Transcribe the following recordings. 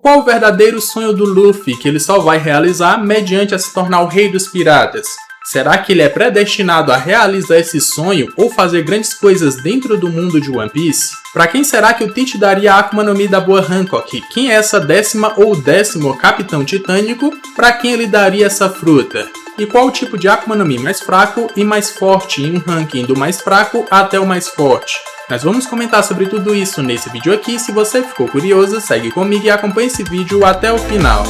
Qual o verdadeiro sonho do Luffy que ele só vai realizar mediante a se tornar o rei dos piratas? Será que ele é predestinado a realizar esse sonho ou fazer grandes coisas dentro do mundo de One Piece? Para quem será que o Tite daria a Akuma no Mi da Boa Hancock? Quem é essa 10ª ou 10º Capitão Titânico? Para quem ele daria essa fruta? E qual o tipo de Akuma no Mi mais fraco e mais forte em um ranking do mais fraco até o mais forte? Nós vamos comentar sobre tudo isso nesse vídeo aqui. Se você ficou curioso, segue comigo e acompanhe esse vídeo até o final.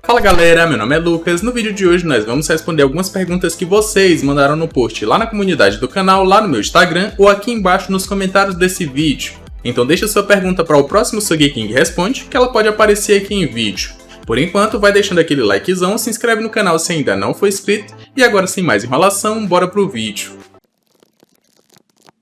Fala galera, meu nome é Lucas. No vídeo de hoje nós vamos responder algumas perguntas que vocês mandaram no post lá na comunidade do canal, lá no meu Instagram ou aqui embaixo nos comentários desse vídeo. Então deixa sua pergunta para o próximo Sogeking Responde, que ela pode aparecer aqui em vídeo. Por enquanto, vai deixando aquele likezão, se inscreve no canal se ainda não for inscrito, e agora sem mais enrolação, bora pro vídeo.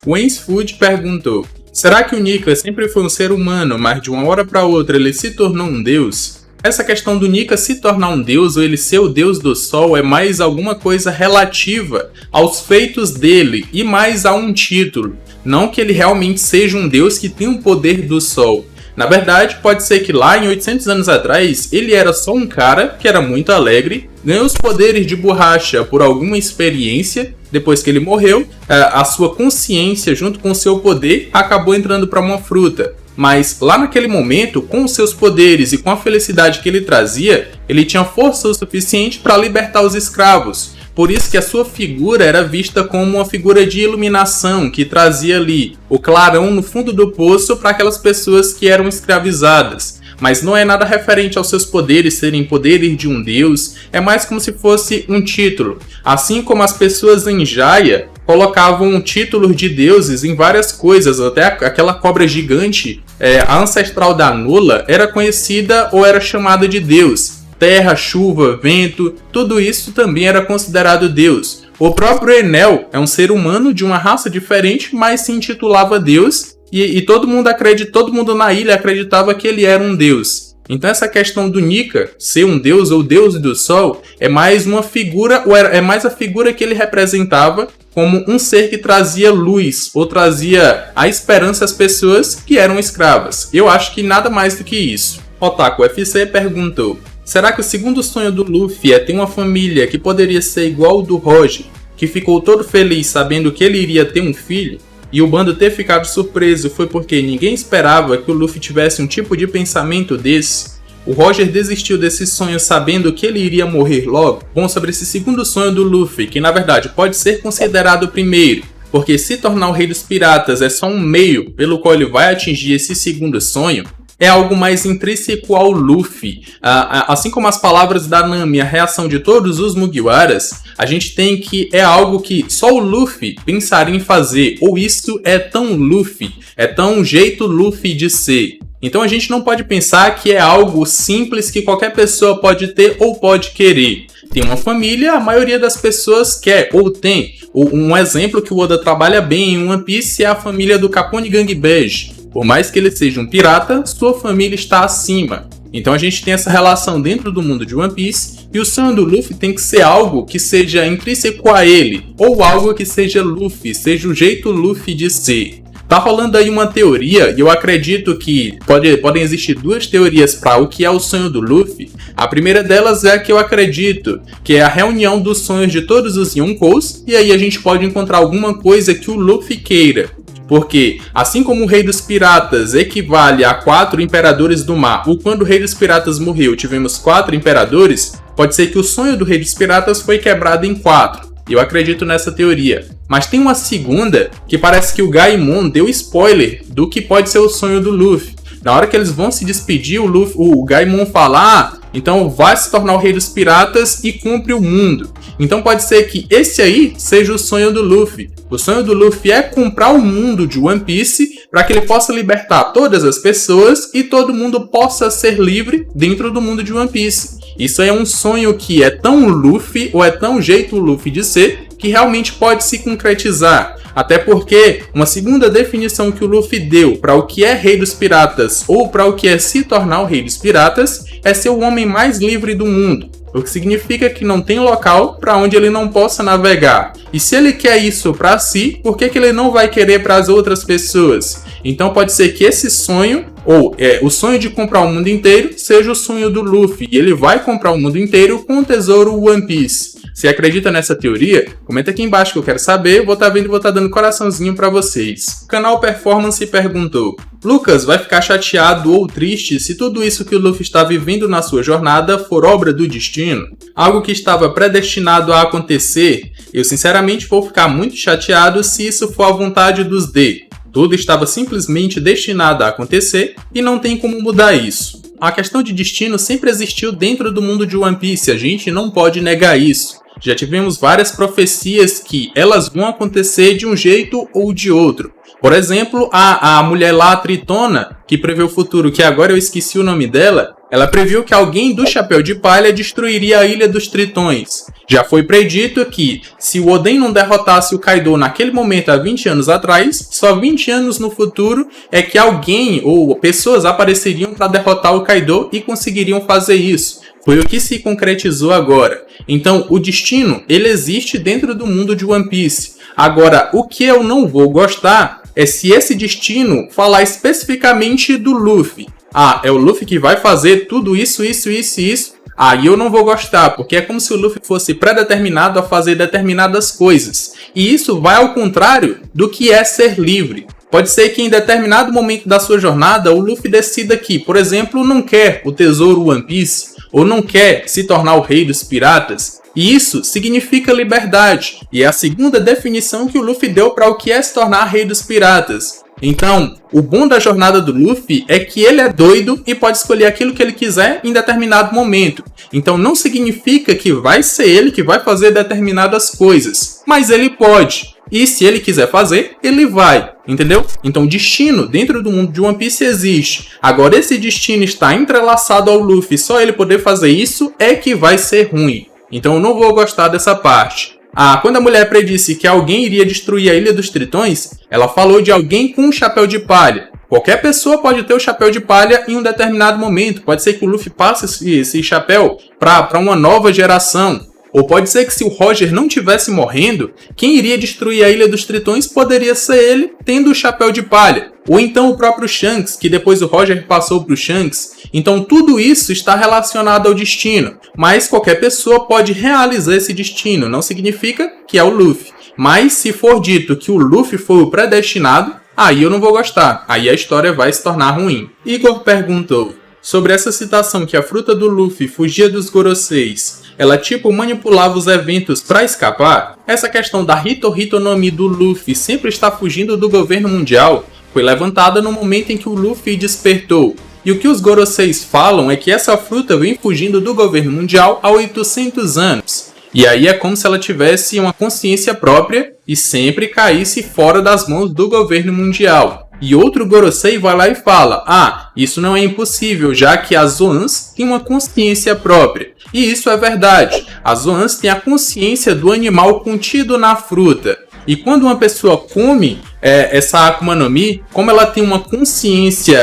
Wayne's Food perguntou: será que o Nika sempre foi um ser humano, mas de uma hora para outra ele se tornou um deus? Essa questão do Nika se tornar um deus ou ele ser o deus do sol é mais alguma coisa relativa aos feitos dele e mais a um título. Não que ele realmente seja um deus que tem o poder do sol. Na verdade, pode ser que lá em 800 anos atrás, ele era só um cara que era muito alegre, ganhou os poderes de borracha por alguma experiência, depois que ele morreu, a sua consciência junto com o seu poder acabou entrando para uma fruta. Mas lá naquele momento, com os seus poderes e com a felicidade que ele trazia, ele tinha força o suficiente para libertar os escravos. Por isso que a sua figura era vista como uma figura de iluminação, que trazia ali o clarão no fundo do poço para aquelas pessoas que eram escravizadas. Mas não é nada referente aos seus poderes serem poderes de um deus, é mais como se fosse um título. Assim como as pessoas em Jaya colocavam títulos de deuses em várias coisas, até aquela cobra gigante, a ancestral da Nula, era conhecida ou era chamada de deus. Terra, chuva, vento, tudo isso também era considerado deus. O próprio Enel é um ser humano de uma raça diferente, mas se intitulava deus, e todo mundo na ilha acreditava que ele era um deus. Então essa questão do Nika ser um deus ou deus do sol é mais uma figura, ou é mais a figura que ele representava como um ser que trazia luz ou trazia a esperança às pessoas que eram escravas. Eu acho que nada mais do que isso. Otaku FC perguntou: será que o segundo sonho do Luffy é ter uma família que poderia ser igual ao do Roger, que ficou todo feliz sabendo que ele iria ter um filho? E o bando ter ficado surpreso foi porque ninguém esperava que o Luffy tivesse um tipo de pensamento desse. O Roger desistiu desse sonho sabendo que ele iria morrer logo. Bom, sobre esse segundo sonho do Luffy, que na verdade pode ser considerado o primeiro, porque se tornar o rei dos piratas é só um meio pelo qual ele vai atingir esse segundo sonho, é algo mais intrínseco ao Luffy. Assim como as palavras da Nami, a reação de todos os Mugiwaras, a gente tem que é algo que só o Luffy pensaria em fazer, ou isso é tão Luffy, é tão jeito Luffy de ser. Então a gente não pode pensar que é algo simples que qualquer pessoa pode ter ou pode querer. Tem uma família, a maioria das pessoas quer ou tem. Um exemplo que o Oda trabalha bem em One Piece é a família do Capone Gangbei. Por mais que ele seja um pirata, sua família está acima. Então a gente tem essa relação dentro do mundo de One Piece, e o sonho do Luffy tem que ser algo que seja intrínseco a ele, ou algo que seja Luffy, seja o jeito Luffy de ser. Tá rolando aí uma teoria, e eu acredito que podem existir duas teorias para o que é o sonho do Luffy. A primeira delas é a que eu acredito, que é a reunião dos sonhos de todos os Yonkous, e aí a gente pode encontrar alguma coisa que o Luffy queira. Porque, assim como o Rei dos Piratas equivale a 4 Imperadores do Mar, ou quando o Rei dos Piratas morreu tivemos 4 Imperadores, pode ser que o sonho do Rei dos Piratas foi quebrado em 4. Eu acredito nessa teoria. Mas tem uma segunda, que parece que o Gaimon deu spoiler do que pode ser o sonho do Luffy. Na hora que eles vão se despedir, o Gaimon fala: então vai se tornar o Rei dos Piratas e cumpre o mundo. Então pode ser que esse aí seja o sonho do Luffy. O sonho do Luffy é comprar o mundo de One Piece para que ele possa libertar todas as pessoas e todo mundo possa ser livre dentro do mundo de One Piece. Isso é um sonho que é tão Luffy, ou é tão jeito Luffy de ser, que realmente pode se concretizar. Até porque uma segunda definição que o Luffy deu para o que é Rei dos Piratas ou para o que é se tornar o Rei dos Piratas é ser o homem mais livre do mundo. o que significa que não tem local para onde ele não possa navegar. E se ele quer isso para si, por que ele não vai querer para as outras pessoas? Então pode ser que esse sonho, ou o sonho de comprar o mundo inteiro, seja o sonho do Luffy, e ele vai comprar o mundo inteiro com o tesouro One Piece. Se acredita nessa teoria, comenta aqui embaixo que eu quero saber, vou estar vendo e vou estar dando coraçãozinho para vocês. O canal Performance perguntou: Lucas vai ficar chateado ou triste se tudo isso que o Luffy está vivendo na sua jornada for obra do destino? Algo que estava predestinado a acontecer? Eu sinceramente vou ficar muito chateado se isso for a vontade dos D. Tudo estava simplesmente destinado a acontecer e não tem como mudar isso. A questão de destino sempre existiu dentro do mundo de One Piece, a gente não pode negar isso. Já tivemos várias profecias que elas vão acontecer de um jeito ou de outro. Por exemplo, a mulher lá, a Tritona, que prevê o futuro, que agora eu esqueci o nome dela, ela previu que alguém do Chapéu de Palha destruiria a Ilha dos Tritões. Já foi predito que, se o Oden não derrotasse o Kaido naquele momento há 20 anos atrás, só 20 anos no futuro é que alguém ou pessoas apareceriam para derrotar o Kaido e conseguiriam fazer isso. Foi o que se concretizou agora. Então, o destino, ele existe dentro do mundo de One Piece. Agora, o que eu não vou gostar é se esse destino falar especificamente do Luffy. Ah, é o Luffy que vai fazer tudo isso. Aí eu não vou gostar, porque é como se o Luffy fosse predeterminado a fazer determinadas coisas. E isso vai ao contrário do que é ser livre. Pode ser que em determinado momento da sua jornada o Luffy decida que, por exemplo, não quer o tesouro One Piece, ou não quer se tornar o rei dos piratas. E isso significa liberdade, e é a segunda definição que o Luffy deu para o que é se tornar rei dos piratas. Então, o bom da jornada do Luffy é que ele é doido e pode escolher aquilo que ele quiser em determinado momento. Então não significa que vai ser ele que vai fazer determinadas coisas, mas ele pode. E se ele quiser fazer, ele vai, entendeu? Então destino dentro do mundo de One Piece existe. Agora esse destino está entrelaçado ao Luffy, só ele poder fazer isso é que vai ser ruim. Então eu não vou gostar dessa parte. Quando a mulher predisse que alguém iria destruir a Ilha dos Tritões, ela falou de alguém com um chapéu de palha. Qualquer pessoa pode ter o chapéu de palha em um determinado momento. Pode ser que o Luffy passe esse chapéu para uma nova geração. Ou pode ser que se o Roger não tivesse morrendo, quem iria destruir a Ilha dos Tritões poderia ser ele, tendo o chapéu de palha. Ou então o próprio Shanks, que depois o Roger passou para o Shanks. Então tudo isso está relacionado ao destino. Mas qualquer pessoa pode realizar esse destino, não significa que é o Luffy. Mas se for dito que o Luffy foi o predestinado, aí eu não vou gostar. Aí a história vai se tornar ruim. Igor perguntou sobre essa citação que a fruta do Luffy fugia dos Goroseis. Ela tipo manipulava os eventos para escapar? Essa questão da Hito no Mi do Luffy sempre está fugindo do governo mundial foi levantada no momento em que o Luffy despertou. E o que os Goroseis falam é que essa fruta vem fugindo do governo mundial há 800 anos. E aí é como se ela tivesse uma consciência própria e sempre caísse fora das mãos do governo mundial. E outro Gorosei vai lá e fala: isso não é impossível, já que as Zoans têm uma consciência própria. E isso é verdade. As Zoans têm a consciência do animal contido na fruta. E quando uma pessoa come essa Akuma no Mi, como ela tem uma consciência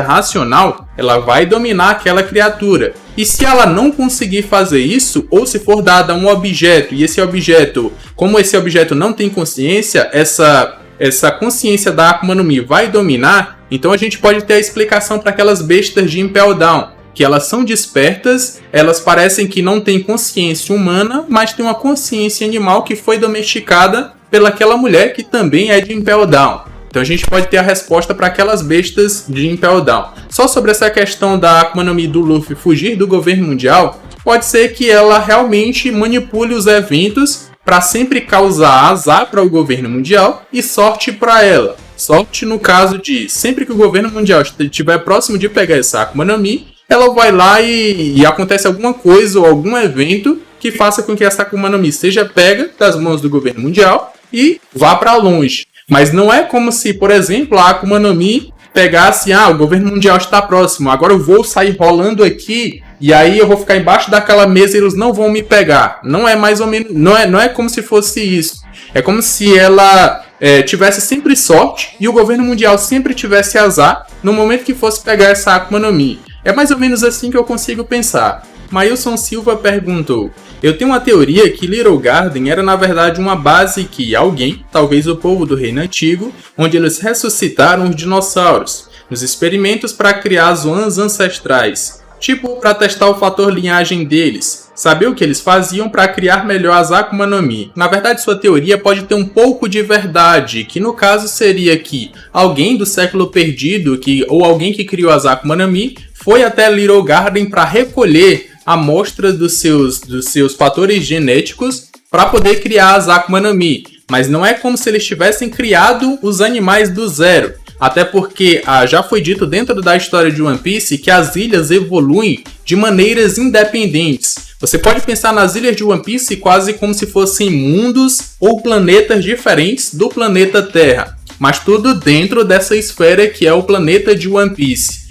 racional, ela vai dominar aquela criatura. E se ela não conseguir fazer isso, ou se for dada um objeto, e esse objeto, como esse objeto não tem consciência, essa consciência da Akuma no Mi vai dominar, então a gente pode ter a explicação para aquelas bestas de Impel Down. Que elas são despertas, elas parecem que não têm consciência humana, mas têm uma consciência animal que foi domesticada pelaquela mulher que também é de Impel Down. Então a gente pode ter a resposta para aquelas bestas de Impel Down. Só sobre essa questão da Akuma no Mi do Luffy fugir do governo mundial, pode ser que ela realmente manipule os eventos para sempre causar azar para o governo mundial e sorte para ela. Sorte no caso de sempre que o governo mundial estiver próximo de pegar essa Akuma no Mi, ela vai lá e acontece alguma coisa ou algum evento que faça com que essa Akuma no Mi seja pega das mãos do governo mundial e vá para longe. Mas não é como se, por exemplo, a Akuma no Mi pegasse, o governo mundial está próximo, agora eu vou sair rolando aqui e aí eu vou ficar embaixo daquela mesa e eles não vão me pegar. Não é mais ou menos, não é como se fosse isso. É como se ela tivesse sempre sorte e o governo mundial sempre tivesse azar no momento que fosse pegar essa Akuma no Mi. É mais ou menos assim que eu consigo pensar. Mailson Silva perguntou: eu tenho uma teoria que Little Garden era na verdade uma base que alguém, talvez o povo do Reino Antigo, onde eles ressuscitaram os dinossauros, nos experimentos para criar zoans ancestrais, tipo para testar o fator linhagem deles, saber o que eles faziam para criar melhor as Akuma no Mi. Na verdade, sua teoria pode ter um pouco de verdade, que no caso seria que alguém do século perdido, ou alguém que criou as Akuma no Mi, foi até Little Garden para recolher amostras dos seus fatores genéticos para poder criar as Akuma no Mi. Mas não é como se eles tivessem criado os animais do zero. Até porque já foi dito dentro da história de One Piece que as ilhas evoluem de maneiras independentes. Você pode pensar nas ilhas de One Piece quase como se fossem mundos ou planetas diferentes do planeta Terra. Mas tudo dentro dessa esfera que é o planeta de One Piece.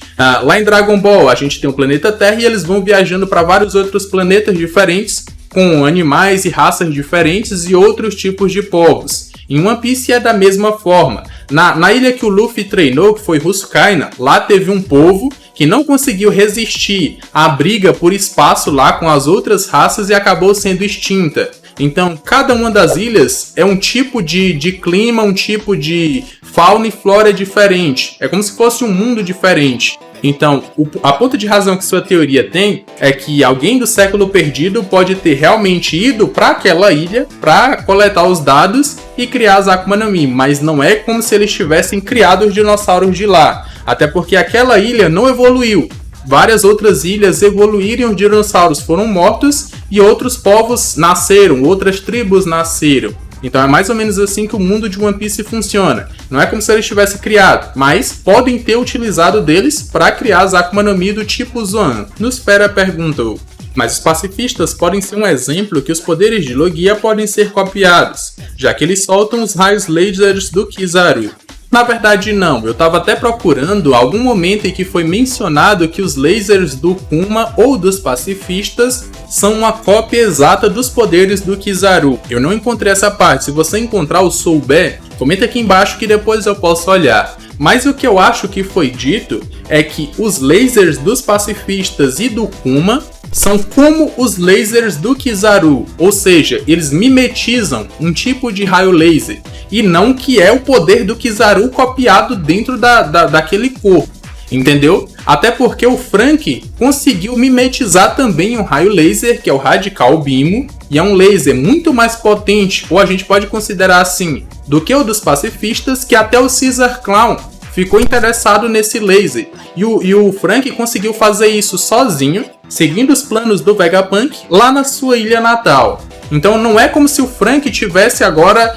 Lá em Dragon Ball a gente tem o planeta Terra e eles vão viajando para vários outros planetas diferentes com animais e raças diferentes e outros tipos de povos. Em One Piece é da mesma forma. Na ilha que o Luffy treinou, que foi Rusukaina, lá teve um povo que não conseguiu resistir à briga por espaço lá com as outras raças e acabou sendo extinta. Então, cada uma das ilhas é um tipo de clima, um tipo de fauna e flora diferente. É como se fosse um mundo diferente. Então, a ponta de razão que sua teoria tem é que alguém do século perdido pode ter realmente ido para aquela ilha para coletar os dados e criar as Akuma no Mi, mas não é como se eles tivessem criado os dinossauros de lá. Até porque aquela ilha não evoluiu. Várias outras ilhas evoluíram, os dinossauros foram mortos e outros povos nasceram, outras tribos nasceram. Então é mais ou menos assim que o mundo de One Piece funciona. Não é como se eles tivessem criado, mas podem ter utilizado deles para criar as Akuma no Mi do tipo Zoan. Nuspera perguntou: mas os pacifistas podem ser um exemplo que os poderes de Logia podem ser copiados, já que eles soltam os raios lasers do Kizaru. Na verdade não, eu estava até procurando algum momento em que foi mencionado que os lasers do Kuma ou dos pacifistas são uma cópia exata dos poderes do Kizaru. Eu não encontrei essa parte, se você encontrar ou souber, comenta aqui embaixo que depois eu posso olhar. Mas o que eu acho que foi dito é que os lasers dos pacifistas e do Kuma são como os lasers do Kizaru, ou seja, eles mimetizam um tipo de raio laser, e não que é o poder do Kizaru copiado dentro daquele corpo, entendeu? Até porque o Franky conseguiu mimetizar também um raio laser, que é o Radical Beam, e é um laser muito mais potente, ou a gente pode considerar assim, do que o dos pacifistas, que até o Caesar Clown ficou interessado nesse laser. E o Franky conseguiu fazer isso sozinho, seguindo os planos do Vegapunk, lá na sua ilha natal. Então não é como se o Franky tivesse agora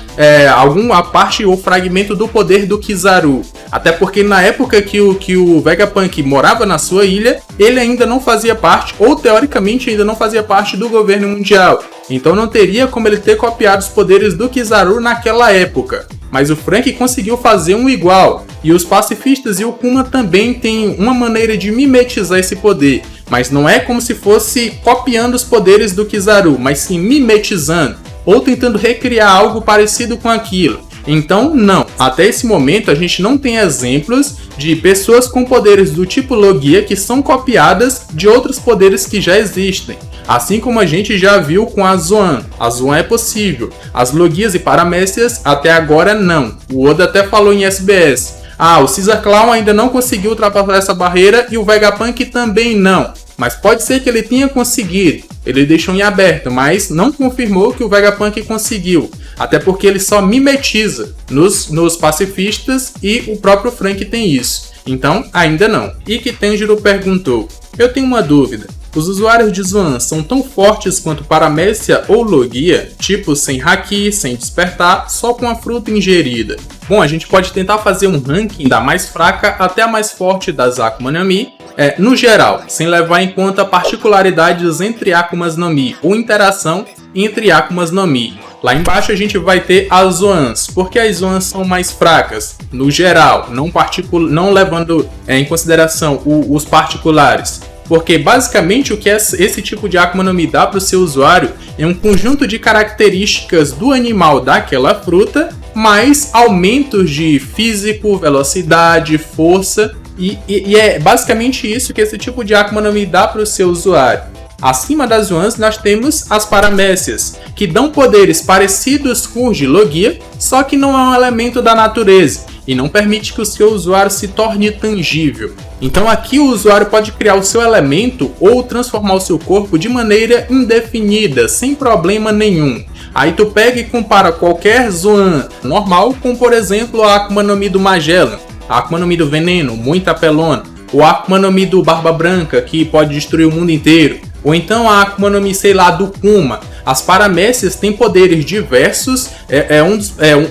alguma parte ou fragmento do poder do Kizaru. Até porque na época que o Vegapunk morava na sua ilha, ele ainda não fazia parte, ou teoricamente ainda não fazia parte do governo mundial. Então não teria como ele ter copiado os poderes do Kizaru naquela época. Mas o Franky conseguiu fazer um igual. E os pacifistas e o Kuma também têm uma maneira de mimetizar esse poder. Mas não é como se fosse copiando os poderes do Kizaru, mas sim mimetizando. Ou tentando recriar algo parecido com aquilo. Então, não. Até esse momento, a gente não tem exemplos de pessoas com poderes do tipo Logia que são copiadas de outros poderes que já existem. Assim como a gente já viu com a Zoan. A Zoan é possível. As Logias e Paramécias, até agora não. O Oda até falou em SBS. O Caesar Clown ainda não conseguiu ultrapassar essa barreira e o Vegapunk também não. Mas pode ser que ele tenha conseguido. Ele deixou em aberto, mas não confirmou que o Vegapunk conseguiu. Até porque ele só mimetiza nos pacifistas e o próprio Franky tem isso. Então, ainda não. E que Tanjiro perguntou: eu tenho uma dúvida. Os usuários de Zoan são tão fortes quanto Paramécia ou Logia, tipo sem Haki, sem despertar, só com a fruta ingerida? Bom, a gente pode tentar fazer um ranking da mais fraca até a mais forte das Akuma no Mi, no geral, sem levar em conta particularidades entre Akumas no Mi ou interação entre Akumas no Mi. Lá embaixo a gente vai ter as Zoans, porque as Zoans são mais fracas, no geral, não levando em consideração os particulares. Porque basicamente o que esse tipo de Akuma no Mi dá para o seu usuário é um conjunto de características do animal daquela fruta, mais aumentos de físico, velocidade, força, e é basicamente isso que esse tipo de Akuma no Mi dá para o seu usuário. Acima das Yuans nós temos as Paramécias, que dão poderes parecidos com os de Logia, só que não é um elemento da natureza e não permite que o seu usuário se torne tangível. Então aqui o usuário pode criar o seu elemento ou transformar o seu corpo de maneira indefinida, sem problema nenhum. Aí tu pega e compara qualquer Zoan normal com, por exemplo, a Akuma no Mi do Magellan, a Akuma no Mi do Veneno, muito apelona, ou a Akuma no Mi do Barba Branca, que pode destruir o mundo inteiro, ou então a Akuma no Mi, sei lá, do Kuma. As Paramécias têm poderes diversos, é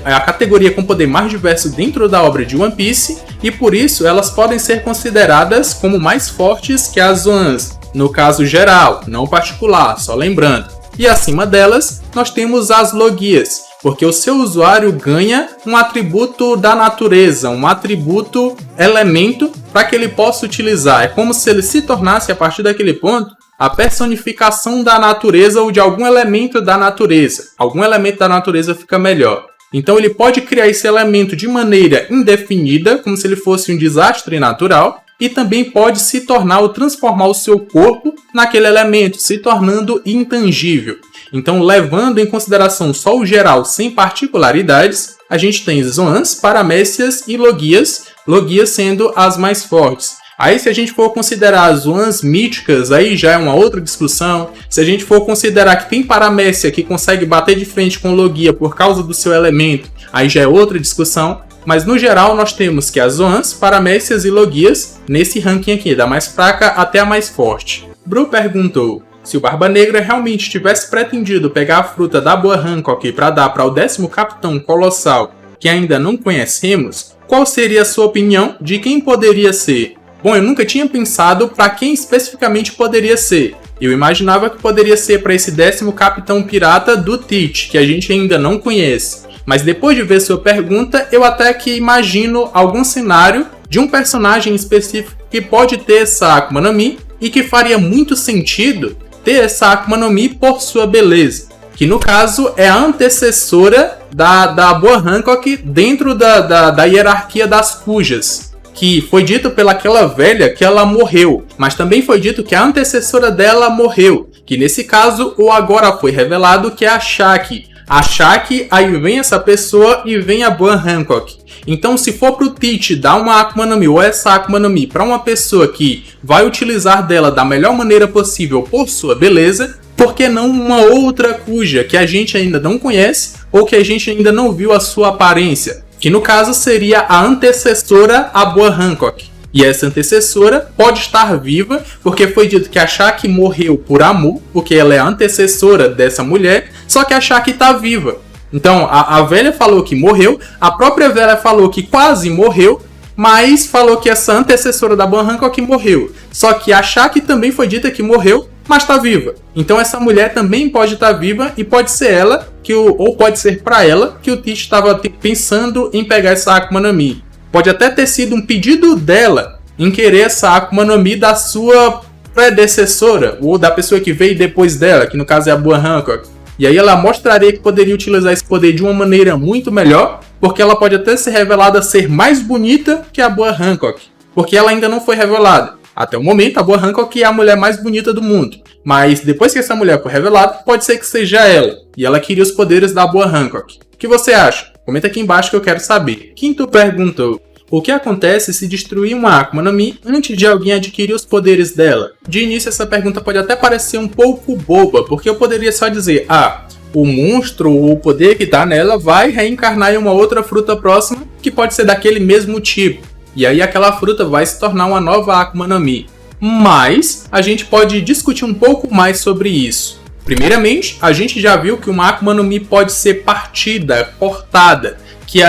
a categoria com poder mais diverso dentro da obra de One Piece, e por isso elas podem ser consideradas como mais fortes que as Zoans, no caso geral, não particular, só lembrando. E acima delas, nós temos as Logias, porque o seu usuário ganha um atributo da natureza, um atributo elemento para que ele possa utilizar. É como se ele se tornasse, a partir daquele ponto, a personificação da natureza ou de algum elemento da natureza. Algum elemento da natureza fica melhor. Então ele pode criar esse elemento de maneira indefinida, como se ele fosse um desastre natural, e também pode se tornar ou transformar o seu corpo naquele elemento, se tornando intangível. Então, levando em consideração só o geral sem particularidades, a gente tem Zoans, Paramécias e Logias, Logias sendo as mais fortes. Aí se a gente for considerar as Zoans míticas, aí já é uma outra discussão. Se a gente for considerar que tem Paramécia que consegue bater de frente com Logia por causa do seu elemento, aí já é outra discussão. Mas no geral nós temos que as Zoans, Paramécias e Logias nesse ranking aqui, da mais fraca até a mais forte. Bru perguntou: se o Barba Negra realmente tivesse pretendido pegar a fruta da Boa Hancock para dar para o 10º Capitão Colossal, que ainda não conhecemos, qual seria a sua opinião de quem poderia ser? Bom, eu nunca tinha pensado para quem especificamente poderia ser. Eu imaginava que poderia ser para esse 10º Capitão Pirata do Teach, que a gente ainda não conhece. Mas depois de ver sua pergunta, eu até que imagino algum cenário de um personagem específico que pode ter essa Akuma no Mi e que faria muito sentido ter essa Akuma no Mi por sua beleza. Que no caso é a antecessora da Boa Hancock dentro da hierarquia das Kujas. Que foi dito pelaquela velha que ela morreu, mas também foi dito que a antecessora dela morreu. Que nesse caso, o agora foi revelado que é a Shaki. A Shaki, aí vem essa pessoa e vem a Boa Hancock. Então, se for pro Teach dar uma Akuma no Mi ou essa Akuma no Mi para uma pessoa que vai utilizar dela da melhor maneira possível por sua beleza, por que não uma outra Kuja que a gente ainda não conhece ou que a gente ainda não viu a sua aparência? Que no caso seria a antecessora à Boa Hancock. E essa antecessora pode estar viva, porque foi dito que a Shaki morreu por amor, porque ela é a antecessora dessa mulher, só que a Shaki está viva. Então, a velha falou que morreu, a própria velha falou que quase morreu, mas falou que essa antecessora da Boa Hancock morreu. Só que a Shaki também foi dita que morreu, mas está viva. Então essa mulher também pode estar viva e pode ser ela, ou pode ser para ela, que o Teach estava pensando em pegar essa Akuma no Mi. Pode até ter sido um pedido dela em querer essa Akuma no Mi da sua predecessora, ou da pessoa que veio depois dela, que no caso é a Boa Hancock. E aí ela mostraria que poderia utilizar esse poder de uma maneira muito melhor, porque ela pode até ser revelada ser mais bonita que a Boa Hancock, porque ela ainda não foi revelada. Até o momento, a Boa Hancock é a mulher mais bonita do mundo. Mas depois que essa mulher for revelada, pode ser que seja ela. E ela queria os poderes da Boa Hancock. O que você acha? Comenta aqui embaixo que eu quero saber. Quinto perguntou: o que acontece se destruir uma Akuma no Mi antes de alguém adquirir os poderes dela? De início, essa pergunta pode até parecer um pouco boba, porque eu poderia só dizer: o monstro ou o poder que está nela vai reencarnar em uma outra fruta próxima que pode ser daquele mesmo tipo. E aí aquela fruta vai se tornar uma nova Akuma no Mi. Mas a gente pode discutir um pouco mais sobre isso. Primeiramente, a gente já viu que uma Akuma no Mi pode ser partida, cortada, que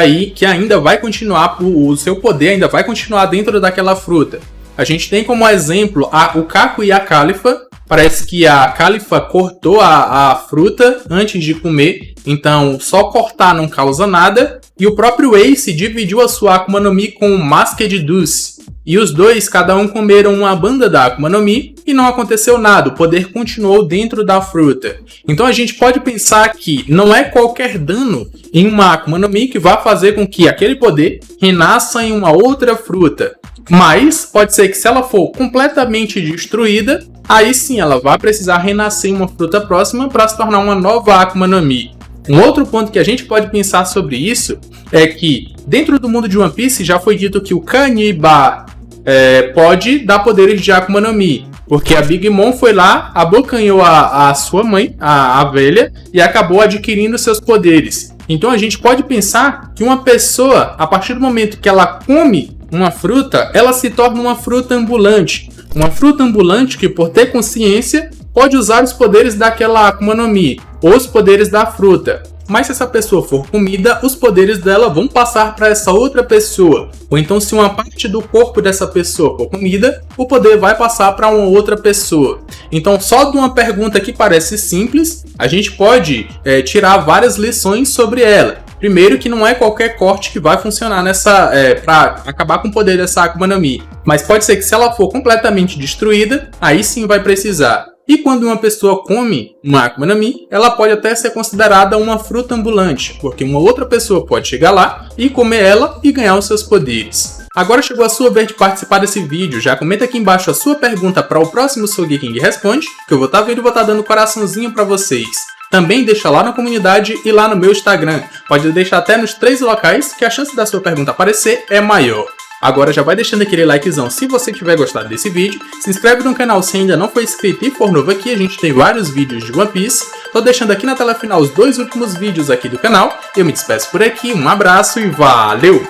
ainda vai continuar, o seu poder ainda vai continuar dentro daquela fruta. A gente tem como exemplo o Kaku e a Califa. Parece que a Califa cortou a fruta antes de comer, então só cortar não causa nada. E o próprio Ace dividiu a sua Akuma no Mi com o Masked Deuce. E os dois, cada um comeram uma banda da Akuma no Mi e não aconteceu nada, o poder continuou dentro da fruta. Então a gente pode pensar que não é qualquer dano em uma Akuma no Mi que vai fazer com que aquele poder renasça em uma outra fruta. Mas pode ser que se ela for completamente destruída, aí sim ela vai precisar renascer em uma fruta próxima para se tornar uma nova Akuma no Mi. Um outro ponto que a gente pode pensar sobre isso é que dentro do mundo de One Piece já foi dito que o Kaniba pode dar poderes de Akuma no Mi, porque a Big Mom foi lá, abocanhou a sua mãe, a velha, e acabou adquirindo seus poderes. Então a gente pode pensar que uma pessoa, a partir do momento que ela come uma fruta, ela se torna uma fruta ambulante. Uma fruta ambulante que, por ter consciência, pode usar os poderes daquela Akuma no Mi, ou os poderes da fruta. Mas se essa pessoa for comida, os poderes dela vão passar para essa outra pessoa. Ou então, se uma parte do corpo dessa pessoa for comida, o poder vai passar para uma outra pessoa. Então, só de uma pergunta que parece simples, a gente pode tirar várias lições sobre ela. Primeiro, que não é qualquer corte que vai funcionar para acabar com o poder dessa Akuma no Mi. Mas pode ser que, se ela for completamente destruída, aí sim vai precisar. E quando uma pessoa come uma Akuma no Mi, ela pode até ser considerada uma fruta ambulante, porque uma outra pessoa pode chegar lá e comer ela e ganhar os seus poderes. Agora chegou a sua vez de participar desse vídeo, já comenta aqui embaixo a sua pergunta para o próximo Sogeking Responde, que eu vou estar vendo e vou estar dando coraçãozinho para vocês. Também deixa lá na comunidade e lá no meu Instagram. Pode deixar até nos 3 locais, que a chance da sua pergunta aparecer é maior. Agora já vai deixando aquele likezão se você tiver gostado desse vídeo, se inscreve no canal se ainda não for inscrito e for novo aqui, a gente tem vários vídeos de One Piece. Tô deixando aqui na tela final os 2 últimos vídeos aqui do canal, eu me despeço por aqui, um abraço e valeu!